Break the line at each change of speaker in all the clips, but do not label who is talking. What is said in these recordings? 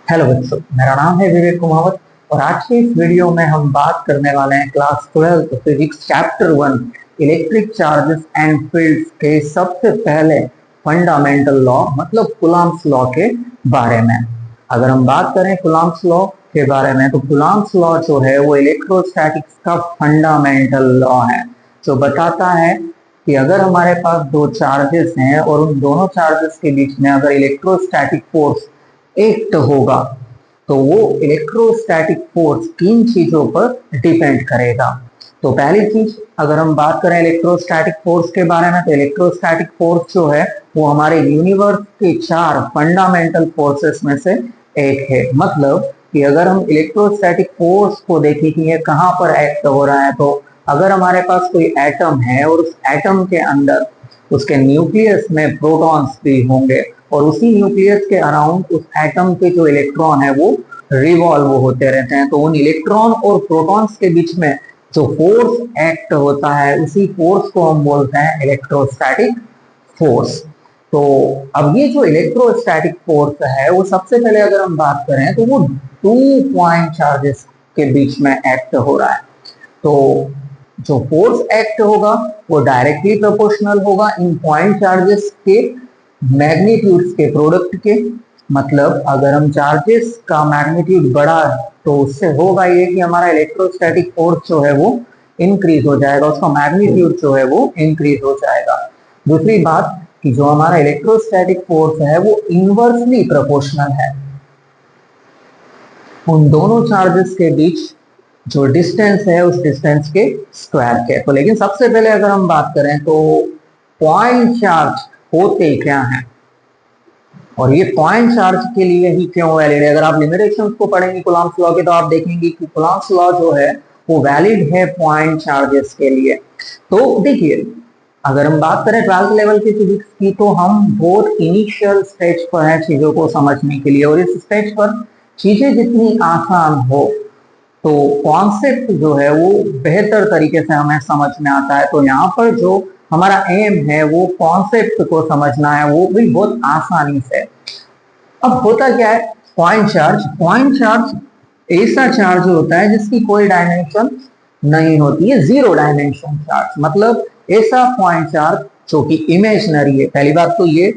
Hello बच्चों, मेरा नाम है विवेक कुमावत और आज के इस वीडियो में हम बात करने वाले हैं class 12 physics chapter 1 electric charges and fields के सबसे पहले फंडामेंटल लॉ मतलब कूलॉम्स लॉ के बारे में। अगर हम बात करें कूलॉम्स लॉ के बारे में तो कूलॉम्स लॉ जो है वो इलेक्ट्रोस्टैटिक्स का फंडामेंटल लॉ है जो बताता है कि अगर हमारे पास दो चार्जेस हैं और उन दोनों चार्जेस के बीच में अगर इलेक्ट्रोस्टैटिक फोर्स एक्ट होगा तो वो इलेक्ट्रोस्टैटिक फोर्स किन चीजों पर डिपेंड करेगा। तो पहली चीज अगर हम बात करें इलेक्ट्रोस्टैटिक फोर्स के बारे में तो इलेक्ट्रोस्टैटिक फोर्स जो है वो हमारे यूनिवर्स के चार फंडामेंटल फोर्सेस में से एक है। मतलब कि अगर हम इलेक्ट्रोस्टैटिक फोर्स को देखें कि ये कहाँ पर एक्ट हो रहा है तो अगर हमारे पास कोई एटम है और उस एटम के अंदर उसके न्यूक्लियस में प्रोटॉन्स भी होंगे और उसी न्यूक्लियस के अराउंड उस एटम के जो इलेक्ट्रॉन है वो रिवॉल्व होते रहते हैं। तो उन इलेक्ट्रॉन और प्रोटॉन्स के बीच में जो फोर्स एक्ट होता है उसी फोर्स को हम बोलते हैं इलेक्ट्रोस्टैटिक फोर्स। तो अब ये जो इलेक्ट्रोस्टैटिक फोर्स है वो सबसे पहले अगर हम बात करें तो वो 2 पॉइंट चार्जेस के बीच में एक्ट हो रहा है। तो जो फोर्स एक्ट होगा वो डायरेक्टली प्रोपोर्शनल होगा इन पॉइंट चार्जेस के मैग्नीट्यूड्स के प्रोडक्ट के। मतलब अगर हम चार्जेस का मैग्नीट्यूड बढ़ा तो उससे होगा ये कि हमारा इलेक्ट्रोस्टैटिक फोर्स जो है वो इंक्रीज हो जाएगा, उसका मैग्नीट्यूड जो है वो इंक्रीज हो जाएगा। दूसरी बात कि जो हमारा इलेक्ट्रोस्टैटिक फोर्स है वो इनवर्सली प्रोपोर्शनल है उन दोनों चार्जेस के बीच जो डिस्टेंस है उस डिस्टेंस के स्क्वायर के। तो लेकिन सबसे पहले अगर हम बात करें तो पॉइंट चार्ज होते क्या हैं और ये पॉइंट चार्ज के लिए ही क्यों वैलिड है। अगर आप लिमिटेशंस को पढ़ेंगे कूलॉम्स लॉ के तो आप देखेंगे कि कूलॉम्स लॉ जो है वो वैलिड है पॉइंट चार्जेस के लिए। तो देखिए अगर हम बात करें 12th लेवल की फिजिक्स की तो हम बहुत इनिशियल स्टेज पर हैं चीजों को समझने के लिए और इस स्टेज पर चीजें जितनी आसान हो तो कॉन्सेप्ट जो है वो बेहतर तरीके से हमें समझ में आता है। तो यहाँ पर जो हमारा एम है वो कॉन्सेप्ट को समझना है वो भी बहुत आसानी से। अब होता क्या है पॉइंट चार्ज ऐसा चार्ज होता है जिसकी कोई डायमेंशन नहीं होती है, जीरो डायमेंशन चार्ज। मतलब ऐसा पॉइंट चार्ज जो कि इमेजिनरी है। पहली बात तो ये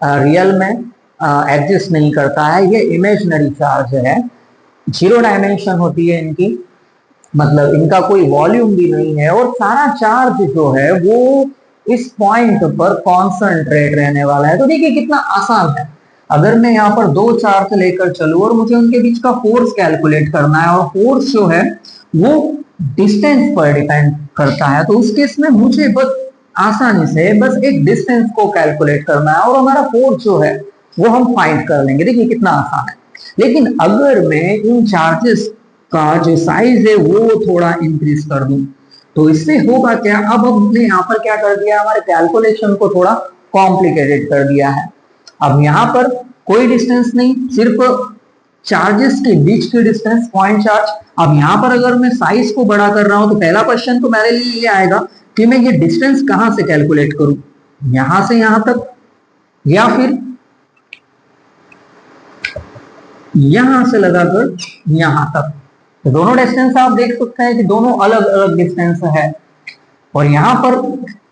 रियल में एग्जिस्ट नहीं करता है, ये इमेजिनरी चार्ज है, जीरो डायमेंशन होती है इनकी, मतलब इनका कोई वॉल्यूम भी नहीं है और सारा चार्ज जो है वो इस पॉइंट पर कॉन्सेंट्रेट रहने वाला है। तो देखिए कितना आसान है। अगर मैं यहाँ पर दो चार्ज लेकर चलूं और मुझे उनके बीच का फोर्स कैलकुलेट करना है और फोर्स जो है वो डिस्टेंस पर डिपेंड करता है तो उस केस में मुझे बस आसानी से बस एक डिस्टेंस को कैलकुलेट करना है और हमारा फोर्स जो है वो हम फाइंड कर लेंगे। देखिए कितना आसान है। लेकिन अगर मैं इन चार्जेस का जो साइज है वो थोड़ा इंक्रीज कर दूं तो इससे होगा क्या, अब हमने यहाँ पर क्या कर दिया, हमारे कैलकुलेशन को थोड़ा कॉम्प्लिकेटेड कर दिया है। अब यहाँ पर कोई डिस्टेंस नहीं, सिर्फ चार्जेस के बीच की डिस्टेंस पॉइंट चार्ज। अब यहाँ पर अगर मैं साइज को बड़ा कर रहा हूं तो पहला क्वेश्चन तो मेरे लिए ये आएगा कि मैं ये डिस्टेंस कहां से कैलकुलेट करूं, यहां से यहां तक या फिर यहां से लगाकर यहां तक। तो दोनों डिस्टेंस आप देख सकते हैं कि दोनों अलग अलग डिस्टेंस है। और यहाँ पर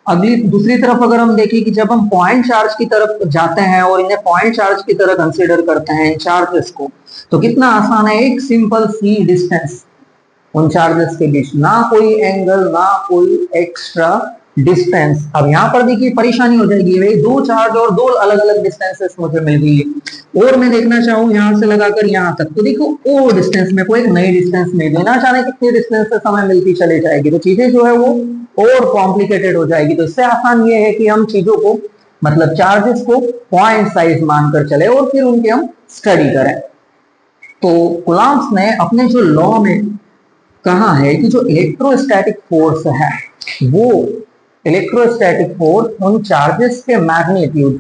अगली दूसरी तरफ अगर हम देखें कि जब हम पॉइंट चार्ज की तरफ जाते हैं और इन्हें पॉइंट चार्ज की तरह कंसीडर करते हैं इन चार्जेस को तो कितना आसान है, एक सिंपल सी डिस्टेंस उन चार्जेस के बीच, ना कोई एंगल ना कोई एक्स्ट्रा डिस्टेंस। अब यहाँ पर देखिए परेशानी हो जाएगी, भाई दो चार्ज और दो अलग अलग डिस्टेंसेस मुझे मिल गई है और मैं देखना चाहूँ यहाँ से लगाकर यहाँ तक तो देखो और डिस्टेंस में कोई एक नई डिस्टेंस मिल गई, ना जाने कितनी डिस्टेंस से समय मिलती चली जाएगी तो चीजें जो है वो और कॉम्प्लिकेटेड हो जाएगी। तो इससे आसान ये है कि हम चीजों को मतलब चार्जेस को पॉइंट साइज मानकर चले और फिर उनकी हम स्टडी करें। तो कूलॉम्स ने अपने जो लॉ में कहा है कि जो इलेक्ट्रोस्टैटिक फोर्स है वो इलेक्ट्रोस्टैटिक फोर्स उन चार्जेस के मैग्नीट्यूड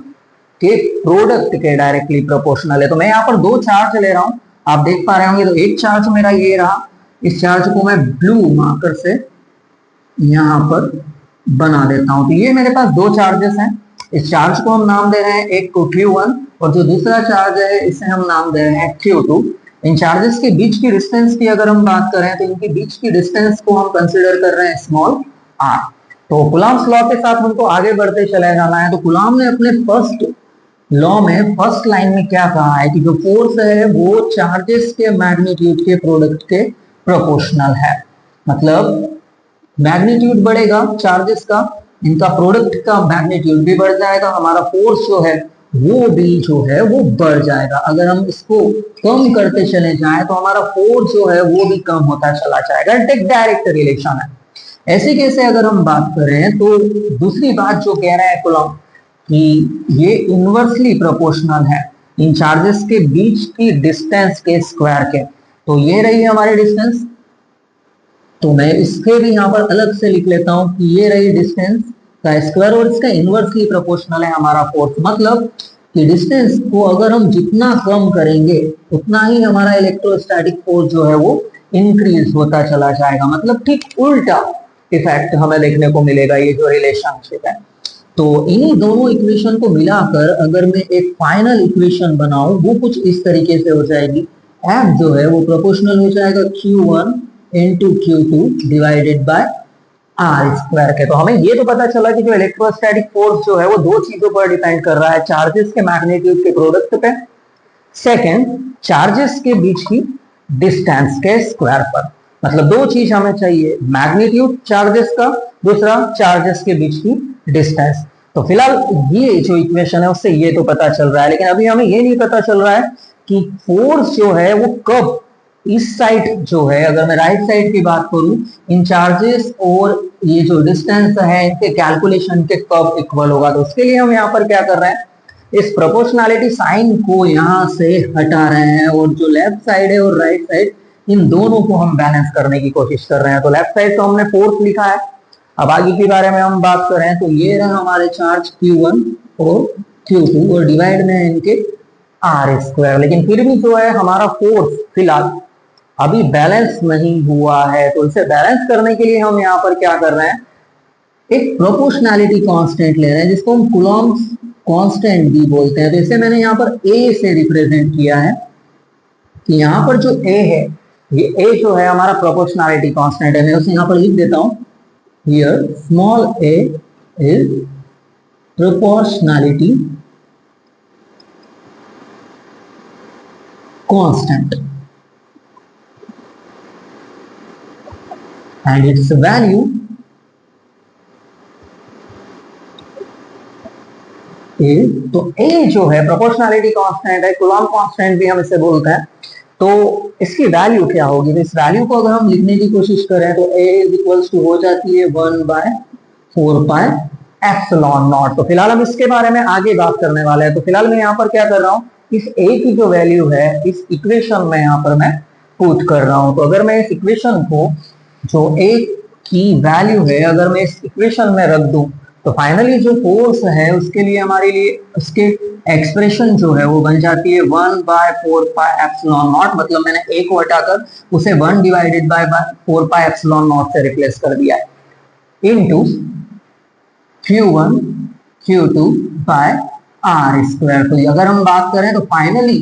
के प्रोडक्ट के डायरेक्टली प्रोपोर्शनल है। तो मैं यहाँ पर दो चार्ज ले रहा हूं, आप देख पा रहे होंगे। तो एक चार्ज मेरा ये रहा, इस चार्ज को मैं ब्लू मार्कर से यहाँ पर बना देता हूं। तो ये मेरे पास दो चार्जेस हैं, इस चार्ज को हम नाम दे रहे हैं, एक को Q1 और जो दूसरा चार्ज है इसे हम नाम दे रहे हैं Q2। इन चार्जेस के बीच की डिस्टेंस की अगर हम बात करें तो इनके बीच की डिस्टेंस को हम कंसिडर कर रहे हैं स्मॉल r। तो कुलाम्स लॉ के साथ हमको आगे बढ़ते चले जाना है। तो कुलाम ने अपने फर्स्ट लॉ में फर्स्ट लाइन में क्या कहा है कि जो फोर्स है वो चार्जेस के मैग्नीट्यूड के प्रोडक्ट के प्रोपोर्शनल है। मतलब मैग्नीट्यूड बढ़ेगा चार्जेस का, इनका प्रोडक्ट का मैग्नीट्यूड भी बढ़ जाएगा, हमारा फोर्स जो है वो भी जो है वो बढ़ जाएगा। अगर हम इसको कम करते चले जाएं तो हमारा फोर्स जो है वो भी कम होता चला जाएगा। एक डायरेक्ट रिलेशन है। ऐसे कैसे अगर हम बात करें तो दूसरी बात जो कह रहे हैं कुलम कि ये इनवर्सली प्रोपोर्शनल है इन चार्जेस के बीच की डिस्टेंस के स्क्वायर के। तो ये रही हमारी डिस्टेंस, तो मैं इसके भी यहाँ पर अलग से लिख लेता हूं कि ये रही डिस्टेंस का स्क्वायर और इसका इनवर्सली प्रोपोर्शनल है हमारा फोर्स। मतलब कि डिस्टेंस को अगर हम जितना कम करेंगे उतना ही हमारा इलेक्ट्रोस्टैटिक फोर्स जो है वो इंक्रीज होता चला जाएगा। मतलब ठीक उल्टा इफेक्ट हमें देखने को मिलेगा ये जो रिलेशनशिप है। तो इन्हीं दोनों इक्वेशन को मिलाकर अगर मैं एक फाइनल इक्वेशन बनाऊं वो कुछ इस तरीके से हो जाएगी। F जो है वो प्रोपोर्शनल हो जाएगा Q1 into Q2 divided by R square के। तो हमें ये तो पता चला कि जो इलेक्ट्रोस्टैटिक फोर्स जो है वो दो चीजों पर डिपेंड कर रहा है, चार्जेस के मैग्नीट्यूड के प्रोडक्ट पे, सेकंड चार्जेस के बीच की डिस्टेंस के स्क्वायर पर। मतलब दो चीज हमें चाहिए, मैग्नीट्यूड चार्जेस का, दूसरा चार्जेस के बीच की डिस्टेंस। तो फिलहाल ये जो इक्वेशन है उससे ये तो पता चल रहा है, लेकिन अभी हमें ये नहीं पता चल रहा है कि फोर्स जो है वो कब इस साइड जो है, अगर मैं राइट साइड की बात करूं, इन चार्जेस और ये जो डिस्टेंस है इनके कैलकुलेशन के कब इक्वल होगा। तो उसके लिए हम यहाँ पर क्या कर रहे हैं, इस प्रोपोर्शनैलिटी साइन को यहां से हटा रहे हैं और जो लेफ्ट साइड है और राइट साइड इन दोनों को हम बैलेंस करने की कोशिश कर रहे हैं। तो लेफ्ट साइड तो हमने फोर्स लिखा है, अब आगे के बारे में हम बात करें तो ये रहा हमारे चार्ज Q1 और Q2 और डिवाइड में इनके R स्क्वायर। लेकिन फिर भी जो है हमारा फोर्स फिलहाल अभी बैलेंस नहीं हुआ है, तो इसे बैलेंस करने के लिए हम यहाँ पर क्या कर रहे हैं, एक प्रोपोर्शनैलिटी कांस्टेंट ले रहे हैं जिसको हम कूलॉम्स कांस्टेंट भी बोलते हैं। तो इसे मैंने यहाँ पर A से रिप्रेजेंट किया है कि यहाँ पर जो A है, ये A जो है हमारा प्रोपोर्शनैलिटी कांस्टेंट है। मैं उसे यहाँ पर लिख देता हूँ, here small a is proportionality constant and its value is, तो a जो है प्रोपोर्शनैलिटी कांस्टेंट है, कूलॉम कांस्टेंट भी हम इसे बोलते हैं। तो इसकी वैल्यू क्या होगी, तो इस वैल्यू को अगर हम लिखने की कोशिश करें तो a इज इक्वल्स टू हो जाती है 1/4 पाई एप्सिलॉन नॉट। तो फिलहाल हम इसके बारे में आगे बात करने वाले हैं। तो फिलहाल मैं यहाँ पर क्या कर रहा हूँ, इस a की जो वैल्यू है इस इक्वेशन में यहाँ पर मैं पुट कर रहा हूँ। तो अगर मैं इस इक्वेशन को जो a की वैल्यू है अगर मैं इस इक्वेशन में रख दूं तो फाइनली जो फोर्स है उसके लिए हमारे लिए उसके एक्सप्रेशन जो है वो बन जाती है 1/4 पाई एप्सिलॉन नॉट। मतलब मैंने a को हटाकर उसे 1 divided by 4 pi epsilon not से रिप्लेस कर दिया है into Q1 Q2 bye R square. तो अगर हम बात करें तो फाइनली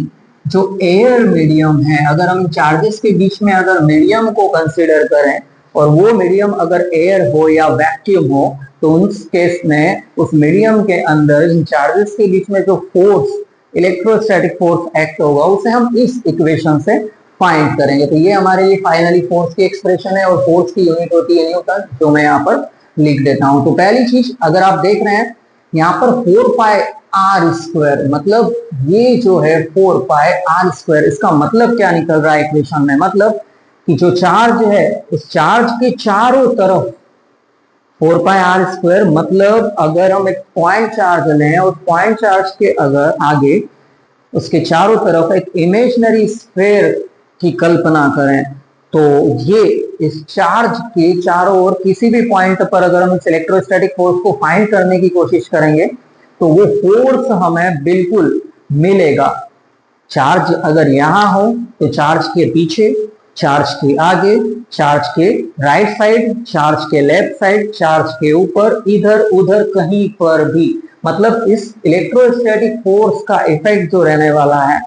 जो एयर मीडियम है, अगर हम चार्जेस के बीच में अगर मीडियम को कंसीडर करें और वो मीडियम अगर एयर हो या वैक्यूम हो तो उस केस में उस मीडियम के अंदर इन चार्जेस के बीच में जो फोर्स इलेक्ट्रोस्टैटिक फोर्स एक्ट होगा उसे हम इस इक्वेशन से फाइंड करेंगे। तो ये हमारे लिए फाइनली फोर्स की एक्सप्रेशन है और फोर्स की यूनिट होती है न्यूटन, जो मैं यहाँ पर लिख देता हूँ। तो पहली चीज अगर आप देख रहे हैं यहाँ पर 4 पाई R स्क्वायर, मतलब ये जो है 4 पाई R स्क्वायर, इसका मतलब क्या निकल रहा है इक्वेशन में, मतलब कि जो चार्ज है उस चार्ज के चारों तरफ 4 पाई R स्क्वायर, मतलब अगर हम एक पॉइंट चार्ज लें और पॉइंट चार्ज के अगर आगे उसके चारों तरफ एक इमेजिनरी स्फीयर की कल्पना करें तो ये इस चार्ज के चारों ओर किसी भी पॉइंट पर अगर हम इस इलेक्ट्रोस्टैटिक फोर्स को फाइंड करने की कोशिश करेंगे तो वो फोर्स हमें बिल्कुल मिलेगा। चार्ज अगर यहां हो तो चार्ज के पीछे, चार्ज के आगे, चार्ज के राइट साइड, चार्ज के लेफ्ट साइड, चार्ज के ऊपर, इधर उधर कहीं पर भी मतलब इस इलेक्ट्रोस्टैटिक फोर्स का इफेक्ट जो रहने वाला है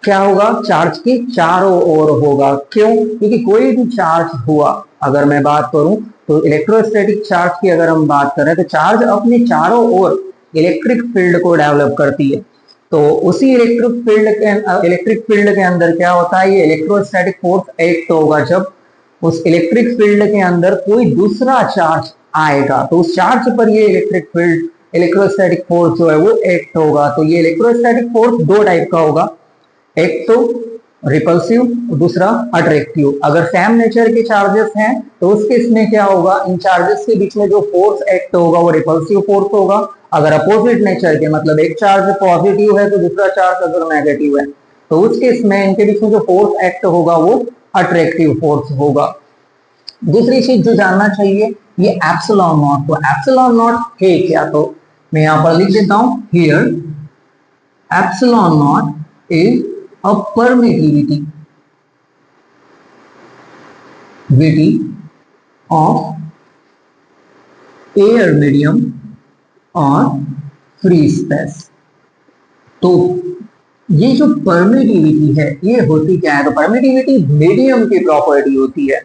क्या होगा, चार्ज के चारों ओर होगा। क्यों? क्योंकि कोई भी चार्ज हुआ, अगर मैं बात करूं तो इलेक्ट्रोस्टैटिक चार्ज की अगर हम बात करें तो चार्ज अपने चारों ओर इलेक्ट्रिक फील्ड को डेवलप करती है। तो उसी इलेक्ट्रिक फील्ड के अंदर क्या होता है, ये इलेक्ट्रोस्टैटिक फोर्स एक्ट होगा जब उस इलेक्ट्रिक फील्ड के अंदर कोई दूसरा चार्ज आएगा, तो उस चार्ज पर ये इलेक्ट्रिक फील्ड इलेक्ट्रोस्टैटिक फोर्स जो है वो एक्ट होगा। तो ये इलेक्ट्रोस्टैटिक फोर्स दो टाइप का होगा, एक तो रिपल्सिव, दूसरा अट्रैक्टिव। अगर सेम नेचर के चार्जेस हैं तो उस केस में क्या होगा, इन चार्जेस के बीच में जो फोर्स एक्ट होगा वो रिपल्सिव फोर्स होगा। अगर अपोजिट नेचर के, मतलब एक चार्ज पॉजिटिव है तो दूसरा चार्ज अगर नेगेटिव है, तो उस केस में इनके बीच में जो फोर्स एक्ट होगा वो अट्रैक्टिव फोर्स होगा। दूसरी चीज जो जानना चाहिए, ये एप्सिलॉन नॉट। तो एप्सिलॉन नॉट है क्या, तो मैं यहां पर लिख देता हूं, here epsilon not is a permittivity of air medium और फ्री स्पेस। तो ये जो परमिटिविटी है ये होती क्या है, तो परमिटिविटी मीडियम की प्रॉपर्टी होती है।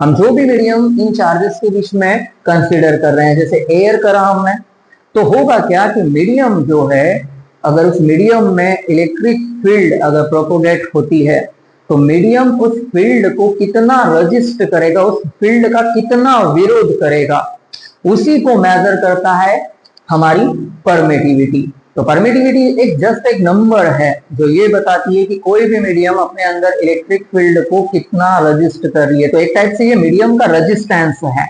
हम जो भी मीडियम इन चार्जेस के बीच में कंसीडर कर रहे हैं, जैसे एयर करा हमने, तो होगा क्या कि मीडियम जो है, अगर उस मीडियम में इलेक्ट्रिक फील्ड अगर प्रोपोगेट होती है तो मीडियम उस फील्ड को कितना रजिस्ट करेगा, उस फील्ड का कितना विरोध करेगा, उसी को मेजर करता है हमारी परमिटिविटी। तो परमिटिविटी एक जस्ट एक नंबर है जो ये बताती है कि कोई भी मीडियम अपने अंदर इलेक्ट्रिक फील्ड को कितना रजिस्ट कर रही है। तो एक टाइप से ये मीडियम का रेजिस्टेंस है,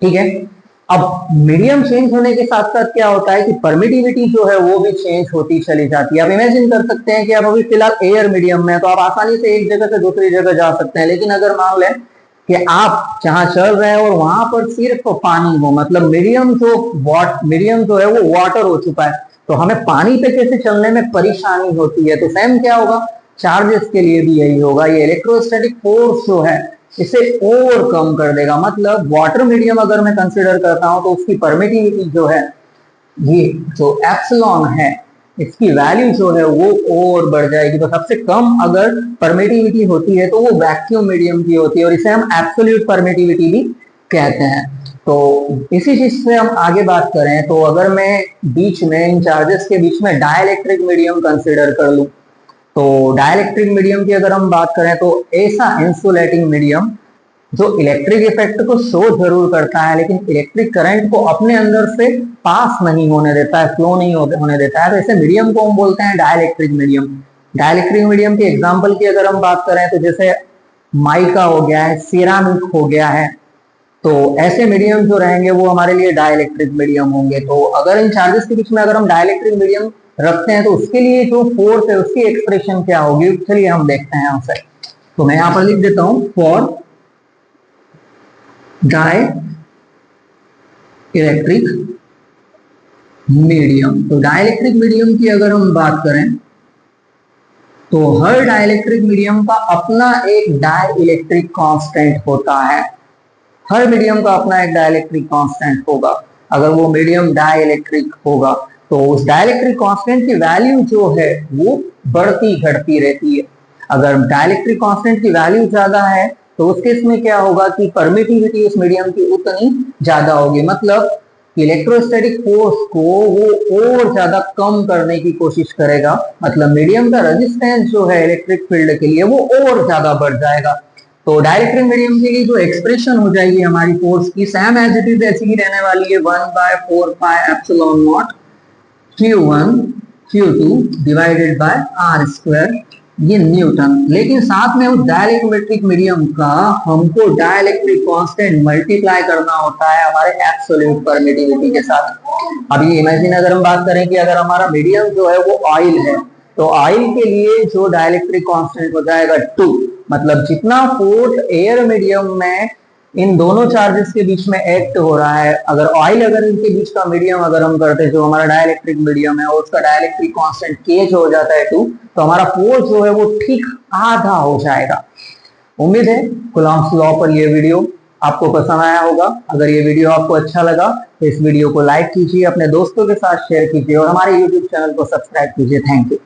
ठीक है। अब मीडियम चेंज होने के साथ साथ क्या होता है कि परमिटिविटी जो है वो भी चेंज होती चली जाती है। आप इमेजिन कर सकते हैं कि आप अभी फिलहाल एयर मीडियम में, तो आप आसानी से एक जगह से दूसरी जगह जा सकते हैं, लेकिन अगर मान लें कि आप जहां चल रहे हैं और वहां पर सिर्फ पानी हो, मतलब मीडियम जो है वो वाटर हो चुका है, तो हमें पानी पे कैसे चलने में परेशानी होती है। तो सेम क्या होगा, चार्जेस के लिए भी यही होगा, ये इलेक्ट्रोस्टैटिक फोर्स जो है इसे और कम कर देगा। मतलब वाटर मीडियम अगर मैं कंसिडर करता हूं तो उसकी परमिटिविटी जो है, ये जो एप्सिलॉन है, इसकी वैल्यू जो है वो और बढ़ जाएगी। तो सबसे कम अगर परमिटिविटी होती है तो वो वैक्यूम मीडियम की होती है, और इसे हम एब्सोल्यूट परमिटिविटी भी कहते हैं। तो इसी चीज से हम आगे बात करें तो अगर मैं बीच में इन चार्जेस के बीच में डाइलेक्ट्रिक मीडियम कंसिडर कर लूं, तो डाइलेक्ट्रिक मीडियम की अगर हम बात करें तो ऐसा इंसुलेटिंग मीडियम जो इलेक्ट्रिक इफेक्ट को शो जरूर करता है लेकिन इलेक्ट्रिक करंट को अपने अंदर से पास नहीं होने देता है, फ्लो नहीं होने देता है, तो ऐसे मीडियम को हम बोलते हैं डाइलेक्ट्रिक मीडियम। डाइलेक्ट्रिक मीडियम के एग्जांपल की अगर हम बात करें तो जैसे माइका हो गया है, सिरामिक हो गया है, तो ऐसे मीडियम जो रहेंगे वो हमारे लिए डाइलेक्ट्रिक मीडियम होंगे। तो अगर इन चार्जेस के बीच में अगर हम डाइलेक्ट्रिक मीडियम रखते हैं तो उसके लिए जो फोर्स है उसकी एक्सप्रेशन क्या होगी, चलिए हम देखते हैं हमसे। तो मैं यहां पर लिख देता हूं, फॉर डाई इलेक्ट्रिक मीडियम। तो डाइलेक्ट्रिक मीडियम की अगर हम बात करें तो हर डाइलेक्ट्रिक मीडियम का अपना एक डाई इलेक्ट्रिक कांस्टेंट होता है। हर मीडियम का अपना एक डाइलेक्ट्रिक कांस्टेंट होगा। अगर वो मीडियम डाई इलेक्ट्रिक होगा तो उस डाइलेक्ट्रिक कांस्टेंट की वैल्यू जो है वो बढ़ती घटती रहती है। अगर डाइलेक्ट्रिक कांस्टेंट की वैल्यू ज्यादा है तो उस केस में क्या होगा कि परमिटिविटी उस मीडियम की उतनी ज्यादा होगी, मतलब इलेक्ट्रोस्टैटिक फोर्स को वो और ज्यादा कम करने की कोशिश करेगा, मतलब मीडियम का रेजिस्टेंस जो है इलेक्ट्रिक फील्ड के लिए वो और ज्यादा बढ़ जाएगा। तो डाइलेक्ट्रिक मीडियम के लिए जो एक्सप्रेशन हो जाएगी हमारी फोर्स की, सेम एज इट इज ऐसी ही रहने वाली है, 1/4πε0 Q1 Q2 divided by R square, ये न्यूटन। लेकिन साथ में उस डाइलेक्ट्रिक मीडियम का हमको डाइलेक्ट्रिक कांस्टेंट मल्टीप्लाई करना होता है हमारे एब्सोल्यूट परमिटिविटी के साथ। अब ये इमेजिन अगर हम बात करें कि अगर हमारा मीडियम जो है वो ऑयल है, तो ऑयल के लिए जो डाइलेक्ट्रिक कांस्टेंट हो जाएगा 2, मतलब जितना फोर्स एयर मीडियम में इन दोनों चार्जेस के बीच में एक्ट हो रहा है, अगर ऑयल अगर इनके बीच का मीडियम अगर हम करते जो हमारा डाइलेक्ट्रिक मीडियम है और उसका डाइलेक्ट्रिक कांस्टेंट के जो हो जाता है 2, तो हमारा फोर्स जो है वो ठीक आधा हो जाएगा। उम्मीद है कूलॉम्स लॉ पर ये वीडियो आपको पसंद आया होगा। अगर ये वीडियो आपको अच्छा लगा तो इस वीडियो को लाइक कीजिए, अपने दोस्तों के साथ शेयर कीजिए और हमारे यूट्यूब चैनल को सब्सक्राइब कीजिए। Thank you.